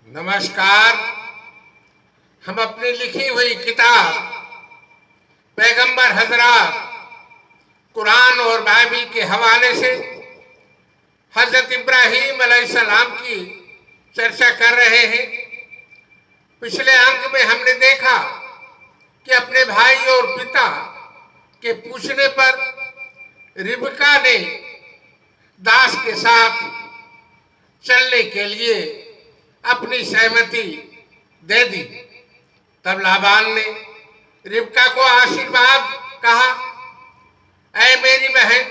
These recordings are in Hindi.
नमस्कार। हम अपनी लिखी हुई किताब पैगंबर हजरात कुरान और बाइबल के हवाले से हजरत इब्राहीम अलैहिस्सलाम की चर्चा कर रहे हैं। पिछले अंक में हमने देखा कि अपने भाई और पिता के पूछने पर रिबका ने दास के साथ चलने के लिए अपनी सहमति दे दी। तब लाबान ने रिबका को आशीर्वाद कहा, ऐ मेरी बहन,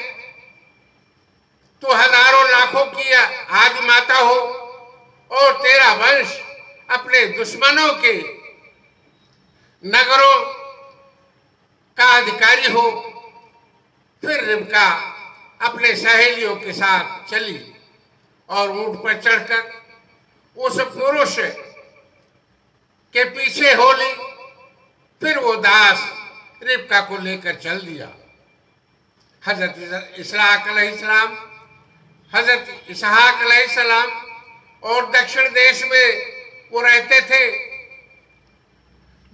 तू हजारों लाखों की आदि माता हो और तेरा वंश अपने दुश्मनों के नगरों का अधिकारी हो। फिर रिबका अपने सहेलियों के साथ चली और ऊंट पर चढ़कर उस पुरुष के पीछे हो ली। फिर वो दास रिबका को लेकर चल दिया। हजरत इसहाक अलैहिस्सलाम और दक्षिण देश में वो रहते थे,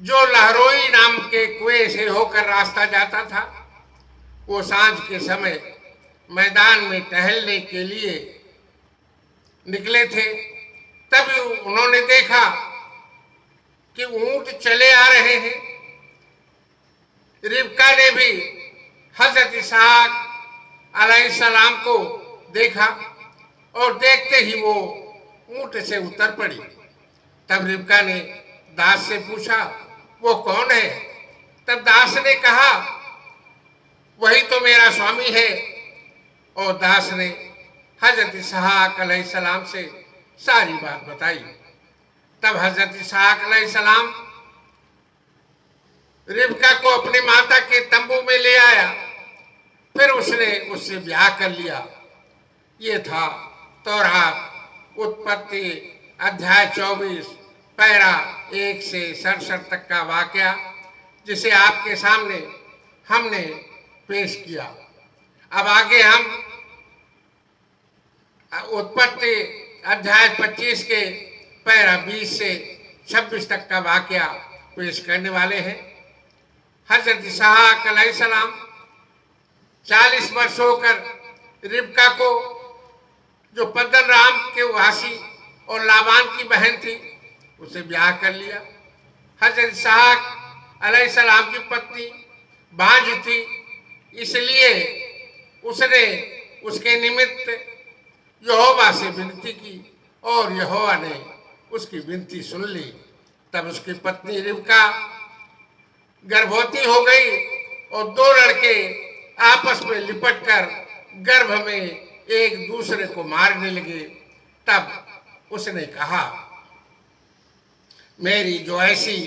जो लहरोई नाम के कुएं से होकर रास्ता जाता था। वो सांझ के समय मैदान में टहलने के लिए निकले थे। तभी उन्होंने देखा कि ऊंट चले आ रहे हैं। रिबका ने भी हजरत इसहाक अलैहिस्सलाम को देखा और देखते ही वो ऊंट से उतर पड़ी। तब रिबका ने दास से पूछा, वो कौन है? तब दास ने कहा, वही तो मेरा स्वामी है। और दास ने हजरत इसहाक अलैहिस्सलाम से सारी बात बताई। तब हजरत इसहाक अलैहिस्सलाम रिबका को अपनी माता के तंबू में ले आया। फिर उसने उससे ब्याह कर लिया। ये था तौरात उत्पत्ति अध्याय 24 पैरा 1 से 67 तक का वाकया, जिसे आपके सामने हमने पेश किया। अब आगे हम उत्पत्ति अध्याय 25 के पैरा 20 से 26 तक का वाकया पेश करने वाले हैं। हजरत इसहाक अलैहिस्सलाम 40 वर्ष होकर रिबका को, जो पद्दनराम के वासी और लाबान की बहन थी, उसे ब्याह कर लिया। हजरत इसहाक अलैहिस्सलाम की पत्नी बांझ थी, इसलिए उसने उसके निमित्त यहोवा से विनती की और यहोवा ने उसकी विनती सुन ली। तब उसकी पत्नी रिबका गर्भवती हो गई और 2 लड़के आपस में लिपटकर गर्भ में एक दूसरे को मारने लगे। तब उसने कहा, मेरी जो ऐसी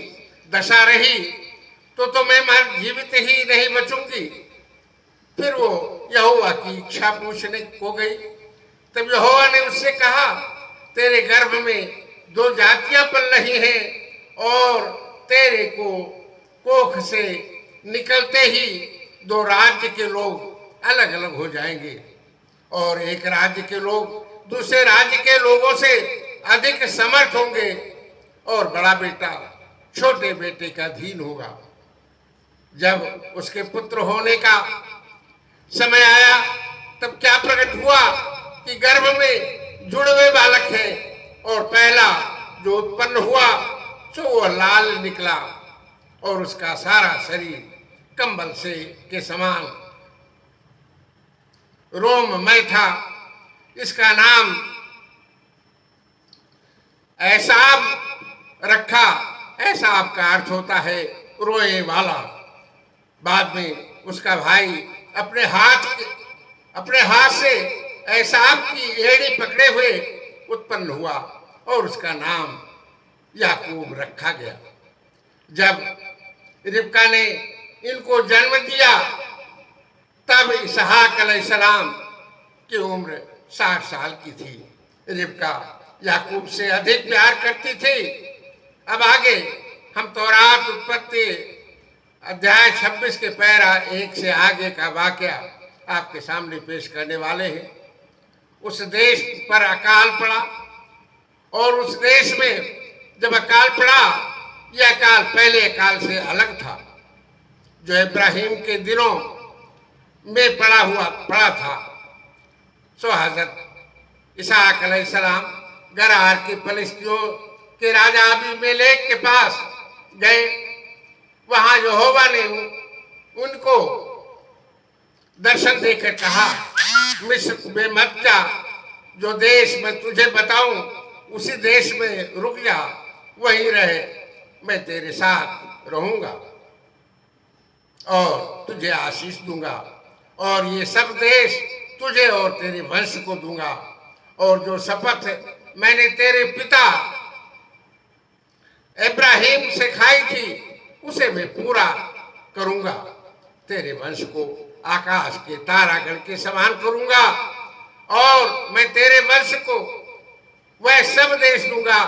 दशा रही तो मैं जीवित ही नहीं बचूंगी। फिर वो यहोवा की इच्छा पूछने को गई। तब यहोवा ने उससे कहा, तेरे गर्भ में 2 जातियां पल रही हैं और तेरे को कोख से निकलते ही 2 राज्य के लोग अलग अलग हो जाएंगे और एक राज्य के लोग दूसरे राज्य के लोगों से अधिक समर्थ होंगे और बड़ा बेटा छोटे बेटे का अधीन होगा। जब उसके पुत्र होने का समय आया, तब क्या प्रकट हुआ कि गर्भ में जुड़वे बालक है और पहला जो उत्पन्न हुआ तो वो लाल निकला और उसका सारा शरीर कंबल से के समान रोममय था। इसका नाम ऐसाब रखा। ऐसाब का अर्थ होता है रोए वाला। बाद में उसका भाई अपने हाथ से ऐसाब की एड़ी पकड़े हुए उत्पन्न हुआ और उसका नाम याकूब रखा गया। जब रिबका ने इनको जन्म दिया, तब इसहाक अलैहिस्सलाम की उम्र 60 साल की थी। रिबका याकूब से अधिक प्यार करती थी। अब आगे हम तौरात उत्पत्ति अध्याय 26 के पैरा 1 से आगे का वाकया आपके सामने पेश करने वाले हैं। उस देश पर अकाल पड़ा और उस देश में जब अकाल पड़ा, यह अकाल पहले अकाल से अलग था जो इब्राहिम के दिनों में पड़ा था। सो हजरत इसहाक अलैहिस्सलाम गरार के फलिस्तियों के राजा अबीमेलेक के पास गए। वहां यहोवा ने उनको दर्शन देकर कहा, मिस्र में मत जा, जो देश मैं तुझे बताऊं उसी देश में रुक जा, वहीं रहे, मैं तेरे साथ रहूंगा और तुझे आशीष दूंगा और ये सब देश तुझे और तेरे वंश को दूंगा, और जो शपथ मैंने तेरे पिता इब्राहिम से खाई थी उसे मैं पूरा करूंगा। तेरे वंश को आकाश के तारागण के समान करूंगा और मैं तेरे वंश को वह सब देश दूंगा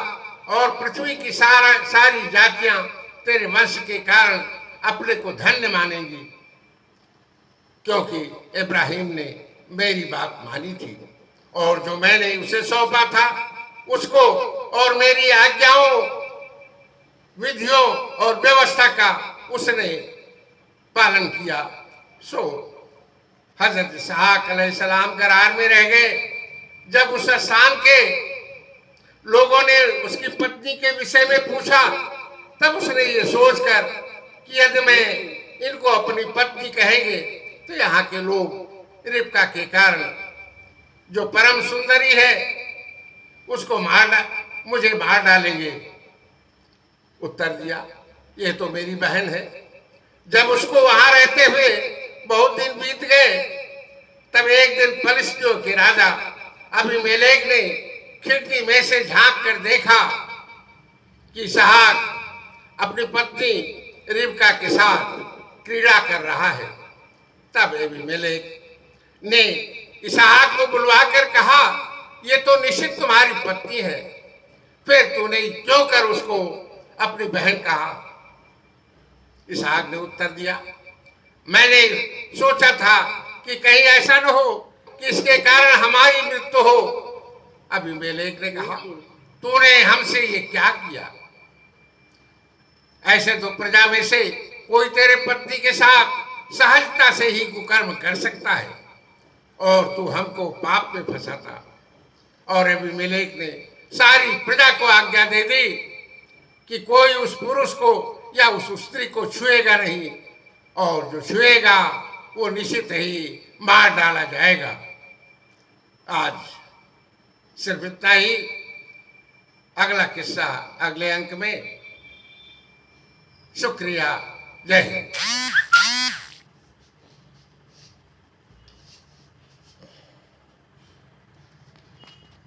और पृथ्वी की सारी जातियां तेरे वंश के कारण अपने को धन्य मानेंगी, क्योंकि इब्राहिम ने मेरी बात मानी थी और जो मैंने उसे सौंपा था उसको और मेरी आज्ञाओं, विधियों और व्यवस्था का उसने पालन किया। सो हजरत इसहाक अलैहिस्सलाम गरार में रह गए। जब उस स्थान के लोगों ने उसकी पत्नी के विषय में पूछा, तब उसने ये सोचकर कि यदि मैं इनको अपनी पत्नी कहेंगे तो यहाँ के लोग रिबका के कारण, जो परम सुंदरी है, उसको मुझे मार डालेंगे। उत्तर दिया, ये तो मेरी बहन है। जब उसको वहां रहते हुए बहुत दिन बीत गए, तब एक दिन फलिस्तियों के राजा अबीमेलेक ने खिड़की में से झांक कर देखा कि इसहाक अपनी पत्नी रिबका के साथ क्रीड़ा कर रहा है। तब अबीमेलेक ने इसहाक को बुलवाकर कहा, ये तो निश्चित तुम्हारी पत्नी है, फिर तूने क्यों कर उसको अपनी बहन कहा? इसहाक ने उत्तर दिया, मैंने सोचा था कि कहीं ऐसा न हो कि इसके कारण हमारी मृत्यु हो। अबीमेलेक ने कहा, तूने हमसे ये क्या किया? ऐसे तो प्रजा में से कोई तेरे पत्नी के साथ सहजता से ही कुकर्म कर सकता है और तू हमको पाप में फंसाता। और अबीमेलेक ने सारी प्रजा को आज्ञा दे दी कि कोई उस पुरुष को या उस स्त्री को छुएगा नहीं, और जो छुएगा वो निश्चित ही मार डाला जाएगा। आज सिर्फ इतना ही। अगला किस्सा अगले अंक में। शुक्रिया। जय हिंद।